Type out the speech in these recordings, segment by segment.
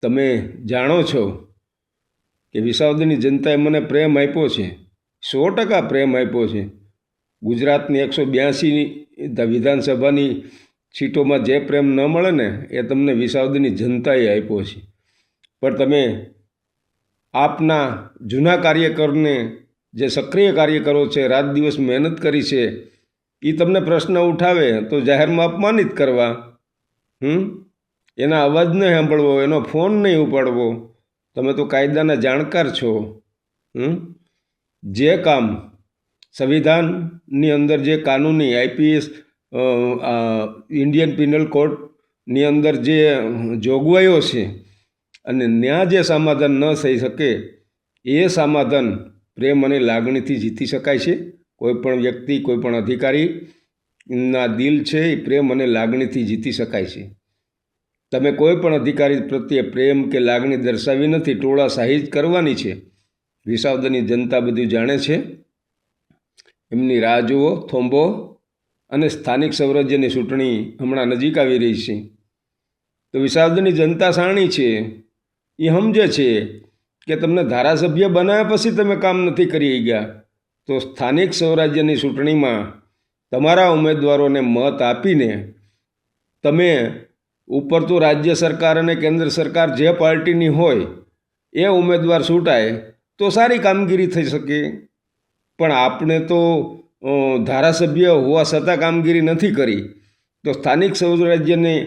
તમે જાણો છો કે વિસાવદરની જનતાએ મને પ્રેમ આપ્યો છે, 100% પ્રેમ આપ્યો છે. ગુજરાતની 182 વિધાનસભાની સીટોમાં જે પ્રેમ ન મળે ને એ તમને વિસાવદરની જનતાએ આપ્યો છે. પણ તમે આપના જૂના કાર્યકરને, જે સક્રિય કાર્યકરો છે, રાત દિવસ મહેનત કરી છે, એ તમને પ્રશ્ન ઉઠાવે તો જાહેરમાં અપમાનિત કરવા, એના અવાજ નહીં સાંભળવો, એનો ફોન નહીં ઉપાડવો. તમે તો કાયદાના જાણકાર છો. જે કામ સંવિધાનની અંદર જે કાનૂની આઈપીએસ ઇન્ડિયન પિનલ કોડની અંદર જે જોગવાઈઓ છે અને ન્યા જે સમાધાન ન થઈ શકે એ સમાધાન પ્રેમ અને લાગણીથી જીતી શકાય છે. કોઈપણ વ્યક્તિ, કોઈપણ અધિકારીના દિલ છે એ પ્રેમ અને લાગણીથી જીતી શકાય છે. તમે કોઈ પણ અધિકારી પ્રત્યે પ્રેમ કે લાગણી દર્શાવી નથી, ટોળાશાહી જ કરવાની છે. વિસાવદરની જનતા બધું જાણે છે. એમની રાહ જુઓ, થોંભો. અને સ્થાનિક સ્વરાજ્યની ચૂંટણી હમણાં નજીક આવી રહી છે. તો વિસાવદરની જનતા શાણી છે, એ સમજે છે કે તમને ધારાસભ્ય બનાવ્યા પછી તમે કામ નથી કરી ગયા, તો સ્થાનિક સ્વરાજ્યની ચૂંટણીમાં તમારા ઉમેદવારોને મત આપીને તમે ઉપર તો રાજ્ય સરકાર અને કેન્દ્ર સરકાર જે પાર્ટીની હોય એ ઉમેદવાર ચૂંટાય તો સારી કામગીરી થઈ શકે. પણ આપણે તો ધારાસભ્ય હોવા છતાં કામગીરી નથી કરી, તો સ્થાનિક સ્વરાજ્યની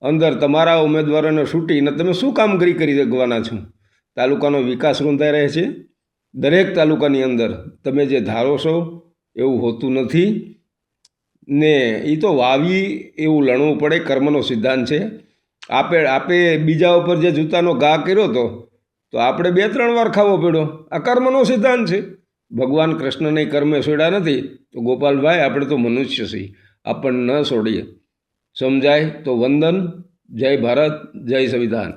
અંદર તમારા ઉમેદવારોને છૂટીને તમે શું કામગીરી કરી શકવાના છો? તાલુકાનો વિકાસ રૂંધાઈ રહે છે. દરેક તાલુકાની અંદર તમે જે ધારો છો એવું હોતું નથી ને. એ તો વાવી એવું લણવું પડે, કર્મનો સિદ્ધાંત છે. આપે બીજા ઉપર જે જૂતાનો ઘા કર્યો હતો તો આપણે 2-3 વાર ખાવો પડ્યો. આ કર્મનો સિદ્ધાંત છે. ભગવાન કૃષ્ણને કર્મે છોડ્યા નથી, તો ગોપાલભાઈ આપણે તો મનુષ્ય છીએ, આપણને ન છોડીએ. સમજાય તો વંદન. જય ભારત, જય સંવિધાન.